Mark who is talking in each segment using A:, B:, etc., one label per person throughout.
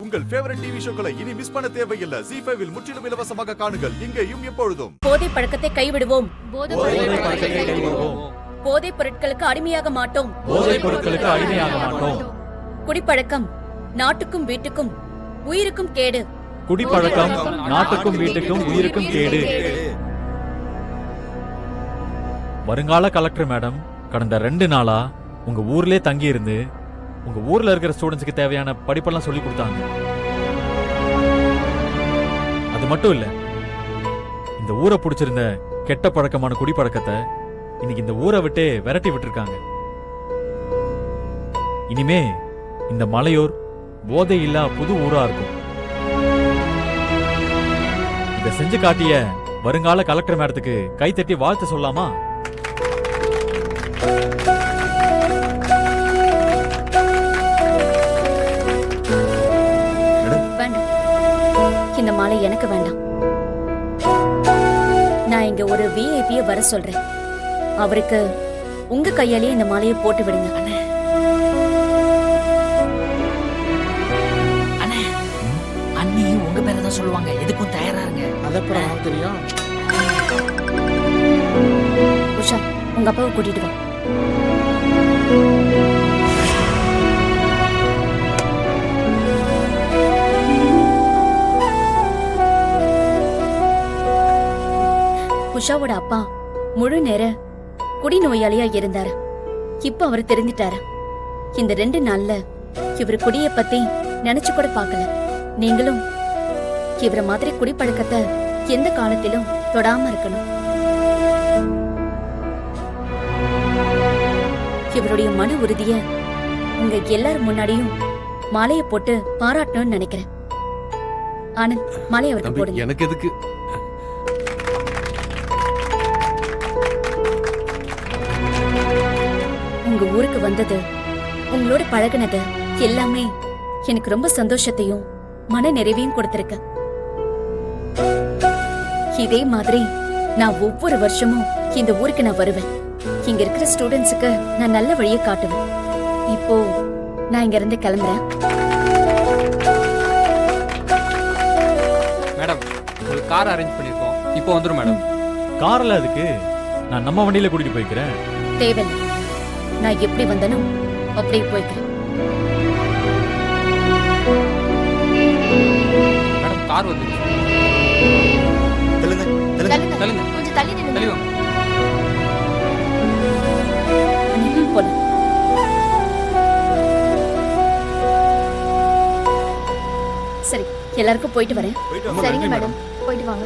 A: உங்கள் favourite TV ஷோக்களை இனி miss பண்ண தேவையில்லை. ZEE5 இல் முற்றிலும் இலவசமாக காணுங்கள். இங்கேயும் எப்பொழுதும்.
B: போதை பழக்கத்தை கைவிடுவோம்.
C: கைவிடுவோம்.
B: போதைப் பொருட்களுக்கு அடிமையாக மாட்டோம்.
C: போதைப் பொருட்களுக்கு அடிமையாக மாட்டோம்.
B: குடிப்பழக்கம் நாட்டுக்கும் வீட்டுக்கும் உயிருக்கும் கேடு.
C: குடிப்பழக்கம் நாட்டுக்கும் வீட்டுக்கும் உயிருக்கும் கேடு. வருங்கால கலெக்டர் மேடம், கடந்த 2 நாளா உங்க ஊர்லயே தங்கி இருந்து உங்க ஊர்ல இருக்கிற ஸ்டூடெண்ட்ஸ்க்கு தேவையான படிப்பெல்லாம் சொல்லி கொடுத்தாங்க. அது மட்டும் இல்ல, இந்த ஊரை பிடிச்சிருந்த கெட்ட பழக்கமான குடிப்பழக்கத்தை இன்னைக்கு இந்த ஊரை விட்டு விரட்டி விட்டுருக்காங்க. இனிமே இந்த மலையூர் போதை இல்லா புது ஊரா இருக்கும். இதை செஞ்சு காட்டிய வருங்கால கலெக்டர் மேடத்துக்கு கைத்தட்டி வாழ்த்து சொல்லாமா?
B: இந்த மாலை எனக்கு வேண்டாம். நான் இங்க ஒரு விஐபியை வர சொல்றேன். அவருக்கு உங்க கையாலேயே இந்த மாலையை போட்டு விடுங்க.
D: அண்ணே, அண்ணி உங்க பேரை தான் சொல்லுவாங்க. எதுக்கும் தயாரா இருங்க.
E: அதப்பறம் தெரியும்.
B: உஷா, உங்க அப்பாவை கூட்டிட்டு வா. உஷாவோட அப்பா முழு நேர குடிநோயாளியா இருந்தாரு. இப்ப அவர் தெரிஞ்சிட்டாரு. இந்த 2 நாள்ல இவர் குடிய பத்தி நினைச்சு கூட பார்க்கல. நீங்களும் இவர மாதிரி குடிப்பழக்கத்தை எந்த காலத்திலும் தொடாம இருக்கணும். இவருடைய மன உறுதிய உங்க எல்லாரும் முன்னாடியும் மாலையை போட்டு பாராட்டணும்னு நினைக்கிறேன். ஆனந்த், மாலையை அவருக்கு போடுங்க.
A: எனக்கு எதுக்கு?
B: உங்க ஊருக்கு வந்தது, உங்களோட பழகுனது எல்லாமே எனக்கு ரொம்ப சந்தோஷத்தையும் மன நிறைவையும் கொடுத்திருக்கு. இதே மாதிரி நான் ஒவ்வொரு வருஷமும் இந்த ஊருக்கு நான் வருவேன். இங்க இருக்கிற ஸ்டூடெண்ட்ஸுக்கு நான் நல்ல வழியை காட்டுவேன். இப்போ நான் இங்க இருந்து கிளம்புறேன்.
E: மேடம், ஒரு கார் அரேஞ்ச் பண்ணிருக்கோம். இப்போ வந்துரும் மேடம்.
C: கார்ல அதுக்கு நான் நம்ம வண்டியில கூட்டிட்டு போய்க்கிறேன்.
B: தேவையில்லை, நான் எப்படி வந்தனும் அப்படியே போய்க்கிறேன்.
E: மேடம், கார் வந்துருச்சு. தள்ளுங்க.
B: கொஞ்சம் தள்ளி நில்லுங்க.
E: தள்ளி வாங்க.
B: போலாம். சரி, எல்லாருக்கும் போயிட்டு வரேன்.
F: சரிங்க மேடம், போயிட்டு வாங்க.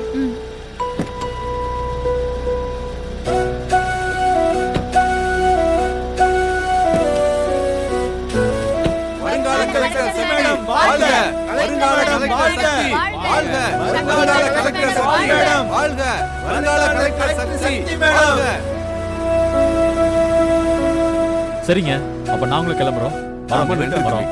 A: வருங்கால கலெக்டர் மேடம் வாழ்க! வருங்கால கலெக்டர் சக்தி வாழ்க! வருங்கால கலெக்டர் சக்தி மேடம் வாழ்க! வருங்கால கலெக்டர் சக்தி மேடம்.
C: சரிங்க, அப்ப நாங்களும் கிளம்புறோம். வரோம்.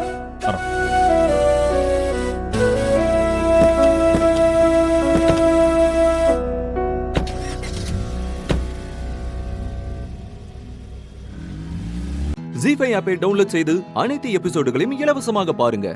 G: ZEE5 ஆப்பை டவுன்லோட் செய்து அனைத்து எபிசோடுகளையும் இலவசமாக பாருங்க.